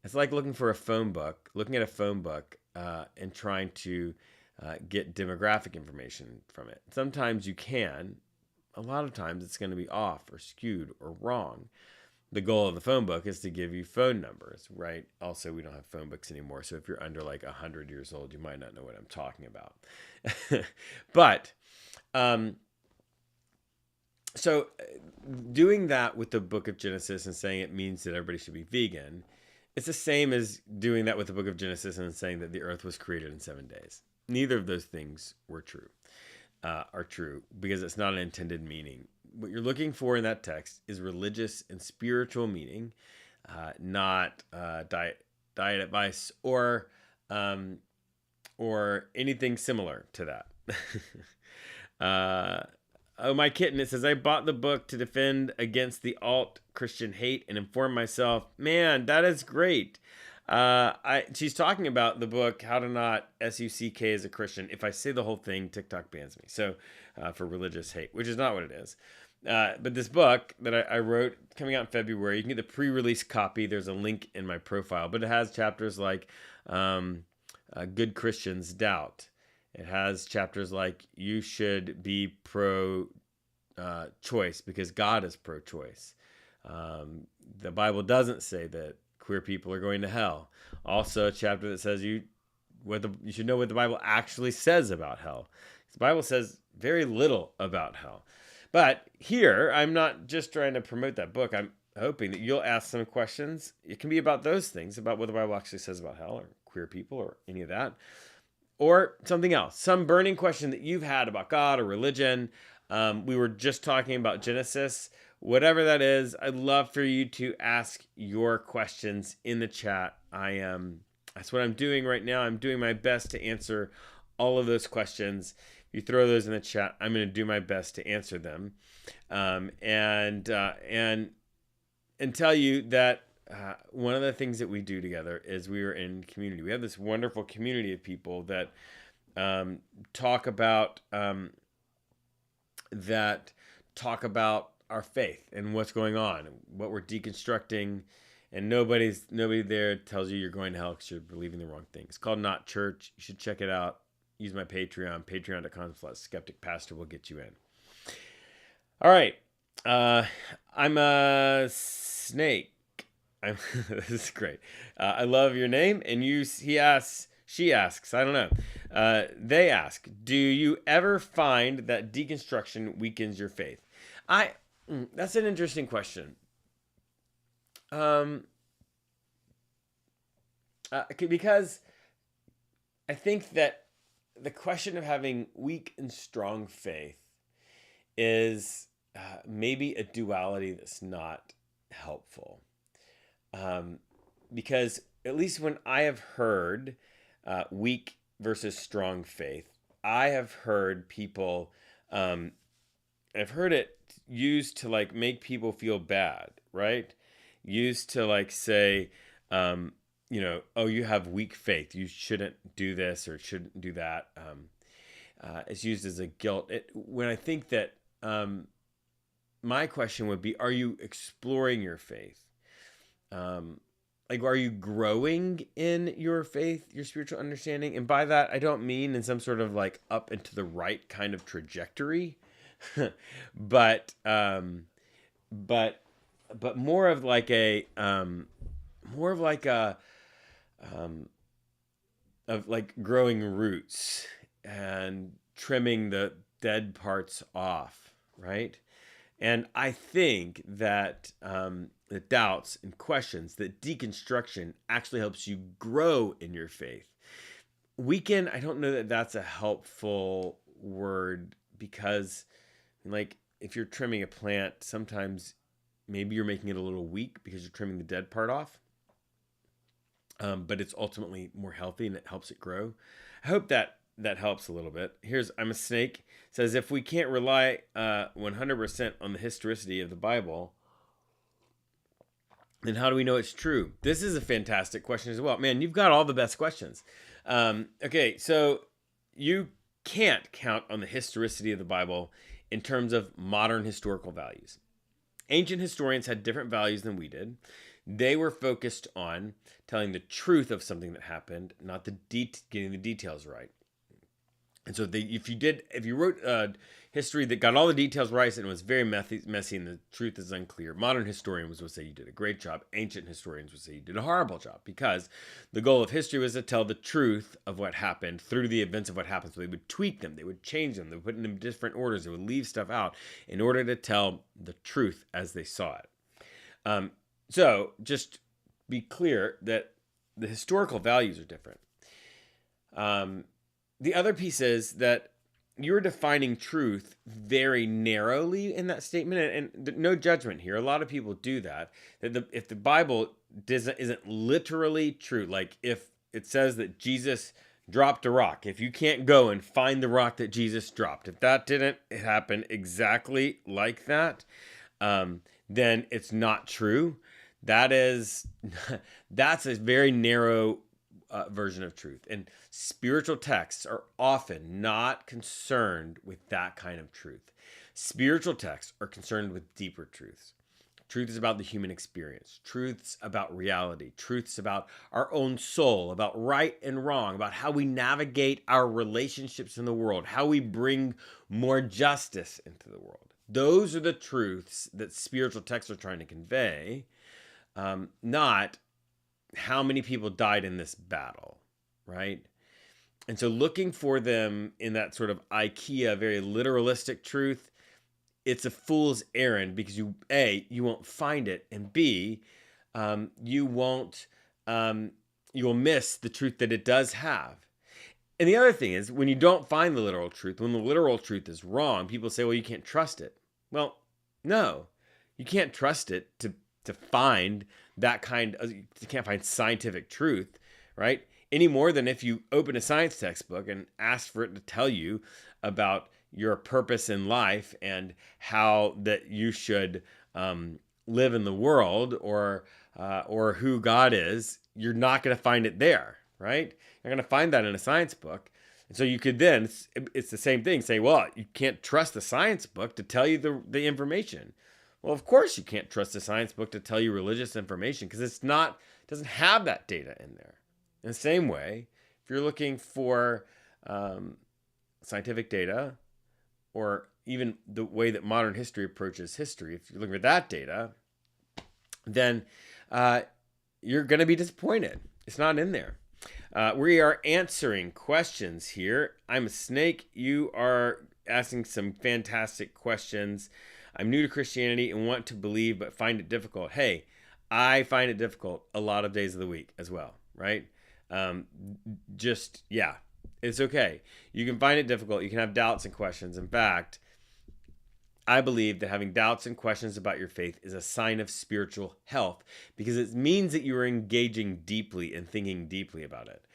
[SPEAKER 1] It's like looking at a phone book, and trying to get demographic information from it. Sometimes you can. A lot of times it's going to be off or skewed or wrong. The goal of the phone book is to give you phone numbers, right? Also, we don't have phone books anymore. So if you're under like 100 years old, you might not know what I'm talking about. But, so doing that with the book of Genesis and saying it means that everybody should be vegan, it's the same as doing that with the book of Genesis and saying that the earth was created in 7 days. Neither of those things are true because it's not an intended meaning. What you're looking for in that text is religious and spiritual meaning, not diet advice or anything similar to that. Oh, my kitten, it says, I bought the book to defend against the alt-Christian hate and inform myself. Man, that is great. She's talking about the book, How to Not SUCK as a Christian. If I say the whole thing, TikTok bans me. So for religious hate, which is not what it is. But this book that I wrote, coming out in February, you can get the pre-release copy. There's a link in my profile, but it has chapters like Good Christians Doubt. It has chapters like you should be pro-choice because God is pro-choice. The Bible doesn't say that queer people are going to hell. Also, a chapter that says you should know what the Bible actually says about hell. The Bible says very little about hell. But here, I'm not just trying to promote that book. I'm hoping that you'll ask some questions. It can be about those things, about what the Bible actually says about hell or queer people or any of that. Or something else, some burning question that you've had about God or religion. We were just talking about Genesis. Whatever that is, I'd love for you to ask your questions in the chat. That's what I'm doing right now. I'm doing my best to answer all of those questions. If you throw those in the chat, I'm going to do my best to answer them, and tell you that one of the things that we do together is we are in community. We have this wonderful community of people that talk about our faith and what's going on, and what we're deconstructing, and nobody there tells you you're going to hell because you're believing the wrong thing. It's called Not Church. You should check it out. Use my Patreon, patreon.com/skepticpastor will get you in. All right. I'm a snake. This is great. I love your name. And she asks, I don't know. They ask, do you ever find that deconstruction weakens your faith? That's an interesting question. Because I think that the question of having weak and strong faith is maybe a duality that's not helpful. Because at least when I have heard weak versus strong faith, I have heard people, I've heard it used to like make people feel bad, right? Used to like say, oh, you have weak faith. You shouldn't do this or shouldn't do that. It's used as a guilt. When I think that my question would be, are you exploring your faith? Like, are you growing in your faith, your spiritual understanding? And by that, I don't mean in some sort of like up and to the right kind of trajectory, but but more of like a um, of like growing roots and trimming the dead parts off, right? And I think that the doubts and questions, that deconstruction actually helps you grow in your faith. Weaken, I don't know that that's a helpful word because, like, if you're trimming a plant, sometimes maybe you're making it a little weak because you're trimming the dead part off. But it's ultimately more healthy and it helps it grow. I hope that helps a little bit. Here's I'm a Snake says, if we can't rely 100% on the historicity of the Bible, then how do we know it's true? This is a fantastic question as well. Man, you've got all the best questions. Okay, so you can't count on the historicity of the Bible in terms of modern historical values. Ancient historians had different values than we did. They were focused on telling the truth of something that happened, not getting the details right. And so if you wrote history that got all the details right and was very messy and the truth is unclear, modern historians would say you did a great job. Ancient historians would say you did a horrible job, because the goal of history was to tell the truth of what happened through the events of what happened. So they would tweak them, they would change them, they would put them in different orders, they would leave stuff out in order to tell the truth as they saw it. So just be clear that the historical values are different. The other piece is that you're defining truth very narrowly in that statement, and no judgment here. A lot of people do that. If the Bible isn't literally true, like if it says that Jesus dropped a rock, if you can't go and find the rock that Jesus dropped, if that didn't happen exactly like that, then it's not true. That's a very narrow version of truth. And spiritual texts are often not concerned with that kind of truth. Spiritual texts are concerned with deeper truths. Truth is about the human experience. Truth's about reality. Truth's about our own soul, about right and wrong, about how we navigate our relationships in the world, how we bring more justice into the world. Those are the truths that spiritual texts are trying to convey, not how many people died in this battle, right? And so looking for them in that sort of IKEA, very literalistic truth, it's a fool's errand, because you won't find it, and B, you will miss the truth that it does have. And the other thing is, when you don't find the literal truth, when the literal truth is wrong, people say, well, you can't trust it. Well, no, you can't trust it to find that kind of, you can't find scientific truth, right? Any more than if you open a science textbook and ask for it to tell you about your purpose in life and how that you should live in the world, or who God is. You're not going to find it there, right? You're going to find that in a science book. And so you could then, it's the same thing, say, well, you can't trust the science book to tell you the information. Well, of course you can't trust a science book to tell you religious information, because it doesn't have that data in there. In the same way, if you're looking for scientific data, or even the way that modern history approaches history, if you're looking for that data, then you're going to be disappointed. It's not in there. We are answering questions here. I'm a Snake. You are asking some fantastic questions. I'm new to Christianity and want to believe, but find it difficult. Hey, I find it difficult a lot of days of the week as well, right? It's okay. You can find it difficult. You can have doubts and questions. In fact, I believe that having doubts and questions about your faith is a sign of spiritual health, because it means that you are engaging deeply and thinking deeply about it.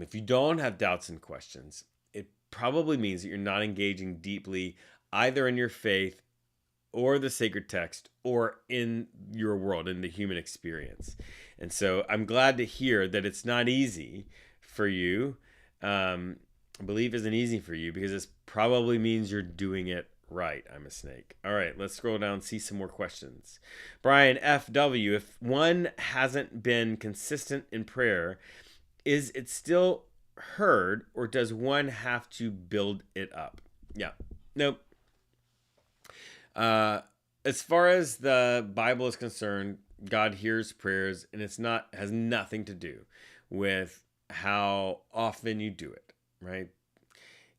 [SPEAKER 1] If you don't have doubts and questions, it probably means that you're not engaging deeply either in your faith or the sacred text or in your world, in the human experience. And so I'm glad to hear that it's not easy for you. Belief isn't easy for you because this probably means you're doing it right. I'm a snake. All right, let's scroll down and see some more questions. Brian FW, if one hasn't been consistent in prayer, is it still heard, or does one have to build it up? Yeah. Nope. As far as the Bible is concerned, God hears prayers, and has nothing to do with how often you do it, right?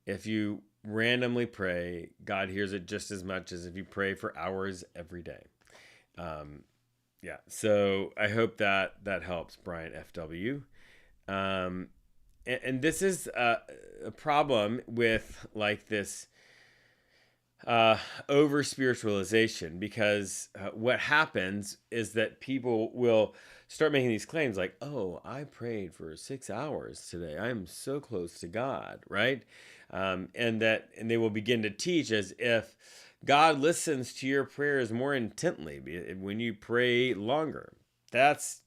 [SPEAKER 1] If you randomly pray, God hears it just as much as if you pray for hours every day. Yeah, so I hope that helps, Brian FW. And this is a problem with like this over spiritualization, because what happens is that people will start making these claims like, oh, I prayed for 6 hours today, I'm so close to God, right? And they will begin to teach as if God listens to your prayers more intently when you pray longer. That's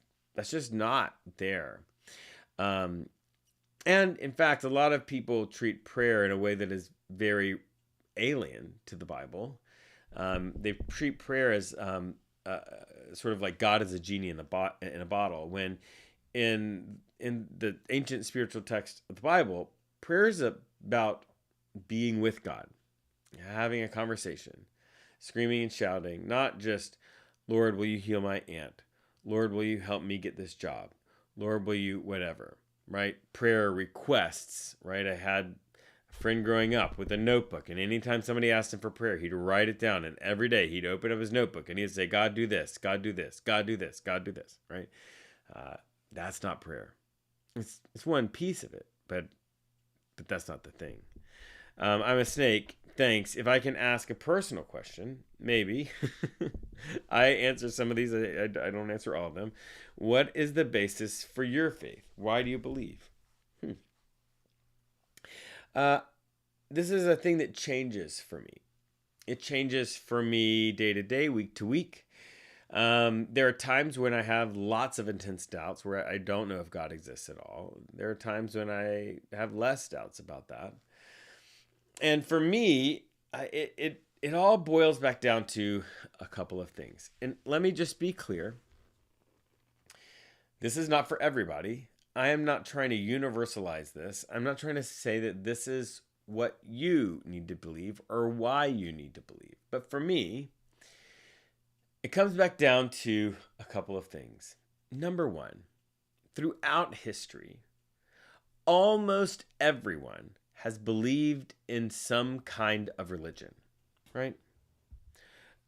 [SPEAKER 1] just not there. And in fact, a lot of people treat prayer in a way that is very alien to the Bible. They treat prayer as sort of like God is a genie in a bottle. When in the ancient spiritual text of the Bible, prayer is about being with God, having a conversation, screaming and shouting, not just, Lord, will you heal my aunt? Lord, will you help me get this job? Lord, will you whatever, right? Prayer requests, right? I had a friend growing up with a notebook, and anytime somebody asked him for prayer, he'd write it down, and every day he'd open up his notebook and he'd say, God, do this, God, do this, God, do this, God, do this, right? That's not prayer. It's one piece of it, but that's not the thing. I'm a snake. Thanks. If I can ask a personal question, maybe. I answer some of these. I don't answer all of them. What is the basis for your faith? Why do you believe? This is a thing that changes for me. It changes for me day to day, week to week. There are times when I have lots of intense doubts where I don't know if God exists at all. There are times when I have less doubts about that. And for me, it all boils back down to a couple of things. And let me just be clear. This is not for everybody. I am not trying to universalize this. I'm not trying to say that this is what you need to believe or why you need to believe. But for me, it comes back down to a couple of things. Number one, throughout history, almost everyone has believed in some kind of religion, right?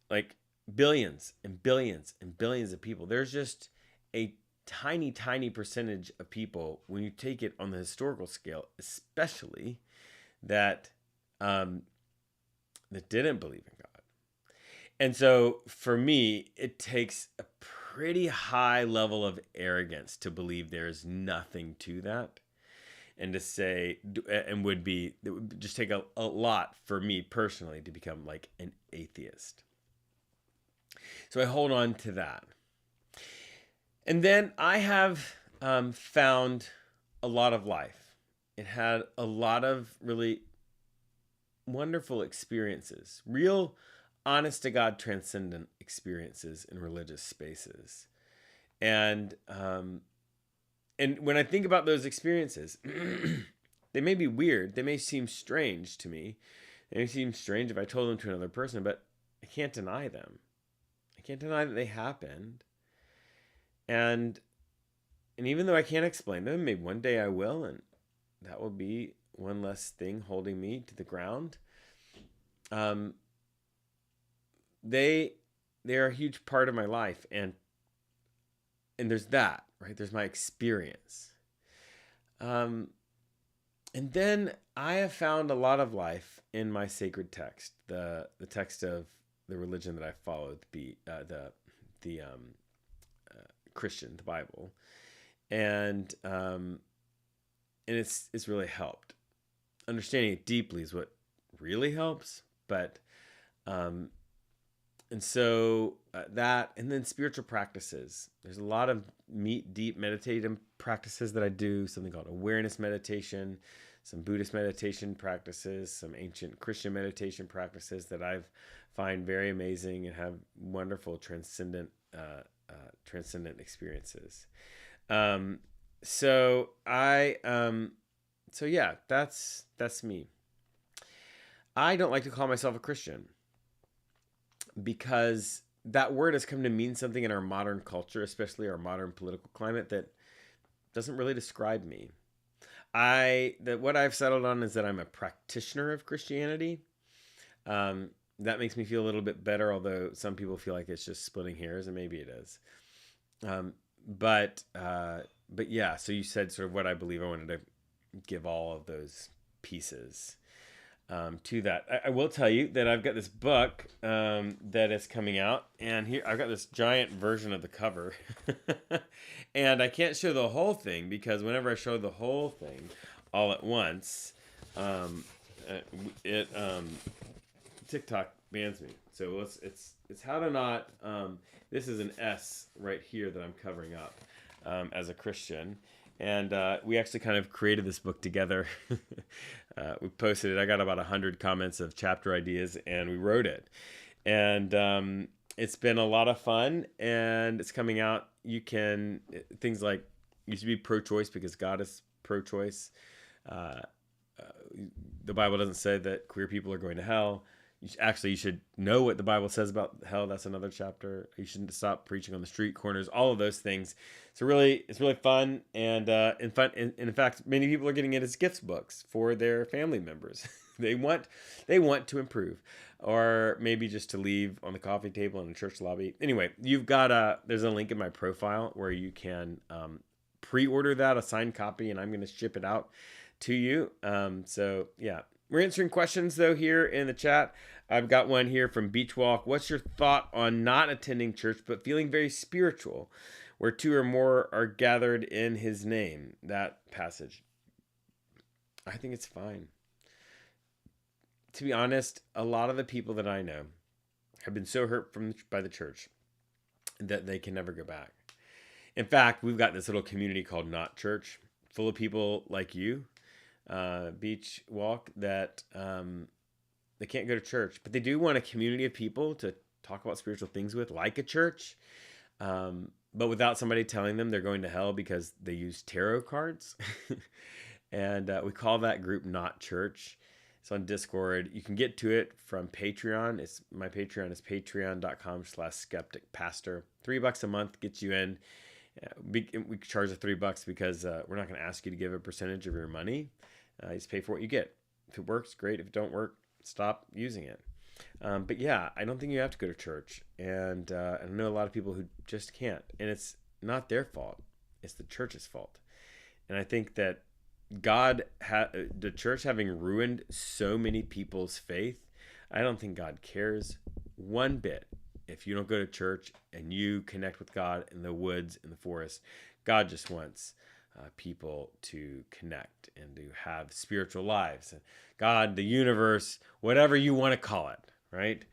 [SPEAKER 1] Like billions and billions and billions of people. There's just a tiny, tiny percentage of people, when you take it on the historical scale, especially, that didn't believe in God. And so for me, it takes a pretty high level of arrogance to believe there's nothing to that. And to say, and it would just take a lot for me personally to become like an atheist. So I hold on to that. And then I have found a lot of life. It had a lot of really wonderful experiences, real honest to God transcendent experiences in religious spaces. And when I think about those experiences, they may be weird. They may seem strange to me. They may seem strange if I told them to another person, but I can't deny them. I can't deny that they happened. And even though I can't explain them, maybe one day I will, and that will be one less thing holding me to the ground. They are a huge part of my life, and there's that, right? There's my experience. And then I have found a lot of life in my sacred text, the text of the religion that I followed, the Christian, the Bible, and it's really helped. understanding it deeply is what really helps. But um, and so that, and then spiritual practices. There's a lot of deep meditative practices that I do. Something called awareness meditation, some Buddhist meditation practices, some ancient Christian meditation practices that I find very amazing and have wonderful transcendent experiences. Um, so I so yeah, that's me. I don't like to call myself a Christian because that word has come to mean something in our modern culture, especially our modern political climate, that doesn't really describe me. What I've settled on is that I'm a practitioner of Christianity. That makes me feel a little bit better, although some people feel like it's just splitting hairs, and maybe it is. Um, but yeah. So you said sort of what I believe. I wanted to give all of those pieces to that. I will tell you that I've got this book that is coming out, and here I've got this giant version of the cover, and I can't show the whole thing because whenever I show the whole thing all at once, um, it TikTok bans me. So it's how to not. This is an S right here that I'm covering up as a Christian. And we actually kind of created this book together. We posted it. I got about 100 comments of chapter ideas, and we wrote it. And it's been a lot of fun, and it's coming out. You can, things like, you should be pro-choice because God is pro-choice. Uh, the Bible doesn't say that queer people are going to hell. You should know what the Bible says about hell. That's another chapter. You shouldn't stop preaching on the street corners. All of those things. It's really fun and in fact, many people are getting it as gift books for their family members. they want to improve, or maybe just to leave on the coffee table in a church lobby. Anyway, there's a link in my profile where you can pre-order a signed copy, and I'm going to ship it out to you. So yeah. We're answering questions, though, here in the chat. I've got one here from Beach Walk. What's your thought on not attending church but feeling very spiritual, where two or more are gathered in his name? That passage. I think it's fine. To be honest, a lot of the people that I know have been so hurt by the church that they can never go back. In fact, we've got this little community called Not Church, full of people like you, Beach Walk, that they can't go to church, but they do want a community of people to talk about spiritual things with, like a church, but without somebody telling them they're going to hell because they use tarot cards. And we call that group Not Church. It's on Discord. You can get to it from Patreon. My Patreon is patreon.com/skepticpastor. $3 a month gets you in. We charge the $3 because we're not going to ask you to give a percentage of your money. You just pay for what you get. If it works, great. If it don't work, stop using it. But yeah, I don't think you have to go to church. And I know a lot of people who just can't. And it's not their fault. It's the church's fault. And I think that the church having ruined so many people's faith, I don't think God cares one bit if you don't go to church and you connect with God in the woods, in the forest. God just wants people to connect and to have spiritual lives. God, the universe, whatever you want to call it, right?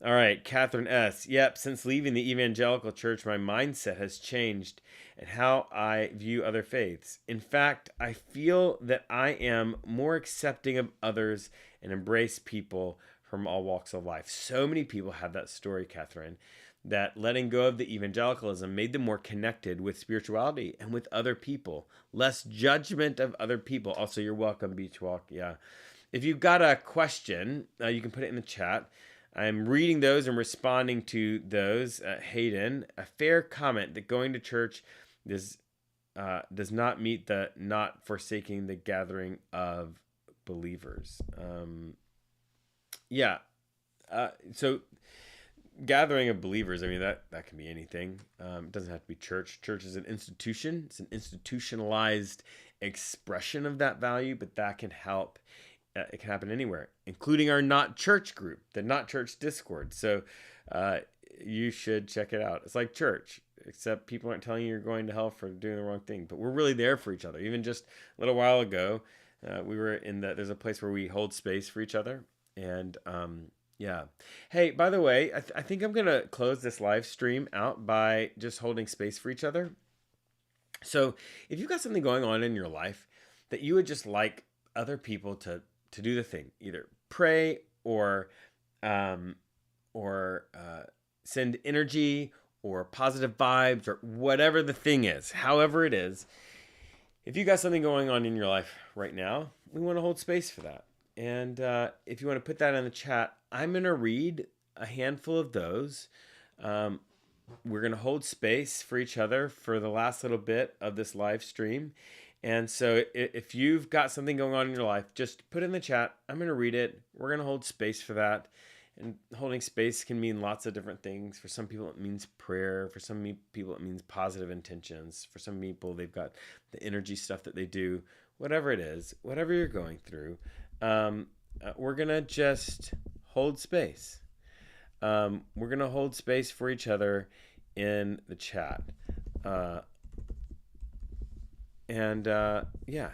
[SPEAKER 1] All right, Catherine S. Yep, since leaving the evangelical church, my mindset has changed and how I view other faiths. In fact, I feel that I am more accepting of others and embrace people from all walks of life. So many people have that story, Catherine, that letting go of the evangelicalism made them more connected with spirituality and with other people. Less judgment of other people. Also, you're welcome, Beach Walk. Yeah. If you've got a question, you can put it in the chat. I'm reading those and responding to those. Hayden, a fair comment that going to church does not meet the not forsaking the gathering of believers. Yeah. So gathering of believers, I mean, that can be anything. It doesn't have to be church. Church is an institution. It's an institutionalized expression of that value, but that can help. It can happen anywhere, including our Not Church group, the Not Church Discord. So you should check it out. It's like church, except people aren't telling you you're going to hell for doing the wrong thing. But we're really there for each other. Even just a little while ago, there's a place where we hold space for each other. And yeah. Hey, by the way, I think I'm going to close this live stream out by just holding space for each other. So if you've got something going on in your life that you would just like other people to do the thing, either pray um, or send energy or positive vibes or whatever the thing is, however it is, if you got something going on in your life right now, we want to hold space for that. And if you want to put that in the chat, I'm going to read a handful of those. We're going to hold space for each other for the last little bit of this live stream. And so if you've got something going on in your life, just put it in the chat. I'm going to read it. We're going to hold space for that. And holding space can mean lots of different things. For some people, it means prayer. For some people, it means positive intentions. For some people, they've got the energy stuff that they do. Whatever it is, whatever you're going through, we're going to just hold space. We're going to hold space for each other in the chat. Yeah,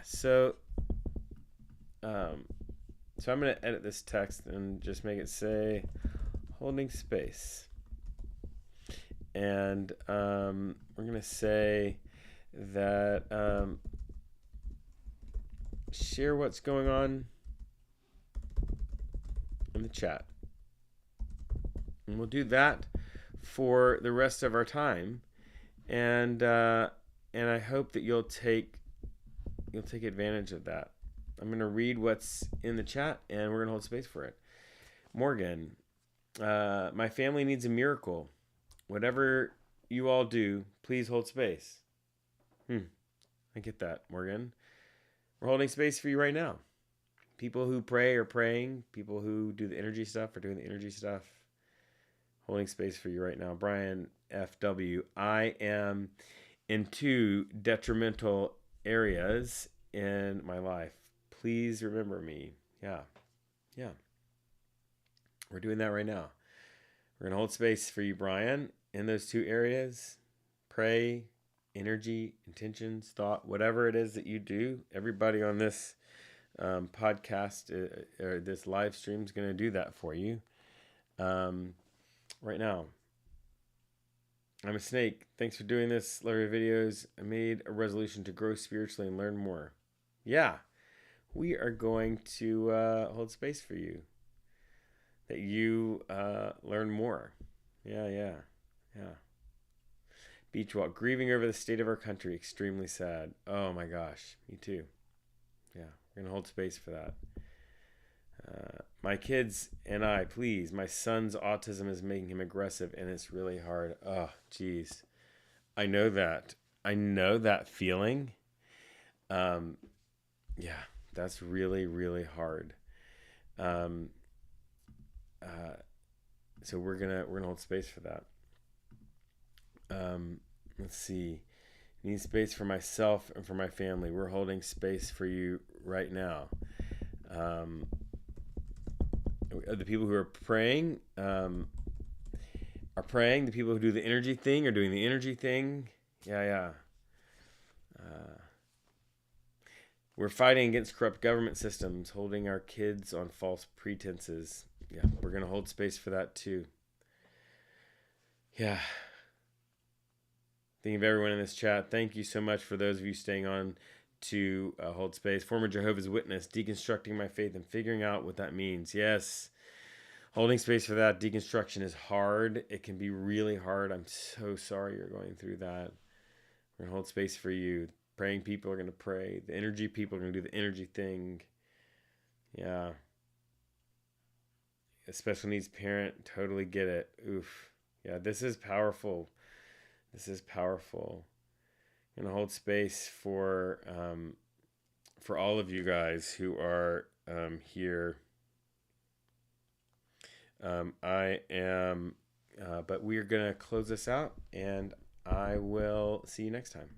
[SPEAKER 1] so I'm going to edit this text and just make it say holding space. And we're going to say that share what's going on in the chat. And we'll do that for the rest of our time. And I hope that you'll take advantage of that. I'm going to read what's in the chat, and we're going to hold space for it. Morgan, my family needs a miracle. Whatever you all do, please hold space. I get that, Morgan. We're holding space for you right now. People who pray are praying. People who do the energy stuff are doing the energy stuff. Holding space for you right now. Brian FW, I am in 2 detrimental areas in my life. Please remember me. Yeah. We're doing that right now. We're going to hold space for you, Brian, in those 2 areas. Pray, energy, intentions, thought, whatever it is that you do. Everybody on this podcast or this live stream is going to do that for you right now. I'm a snake. Thanks for doing this. Love your videos. I made a resolution to grow spiritually and learn more. Yeah. We are going to hold space for you, that you learn more. Yeah. Beach walk, grieving over the state of our country, extremely sad. Oh my gosh, me too. Yeah, we're going to hold space for that. My kids and I, please, my son's autism is making him aggressive and it's really hard. Oh, geez. I know that feeling. Yeah. That's really, really hard. So we're gonna hold space for that. Let's see. Need space for myself and for my family. We're holding space for you right now. The people who are praying are praying. The people who do the energy thing are doing the energy thing. Yeah. We're fighting against corrupt government systems, holding our kids on false pretenses. Yeah, we're going to hold space for that too. Yeah. Thinking of everyone in this chat. Thank you so much for those of you staying on to hold space. Former Jehovah's Witness, deconstructing my faith and figuring out what that means. Yes. Holding space for that. Deconstruction is hard. It can be really hard. I'm so sorry you're going through that. We're going to hold space for you. Praying people are going to pray. The energy people are going to do the energy thing. Yeah. A special needs parent, totally get it. Oof. Yeah, this is powerful. I'm going to hold space for all of you guys who are here. But we're going to close this out, and I will see you next time.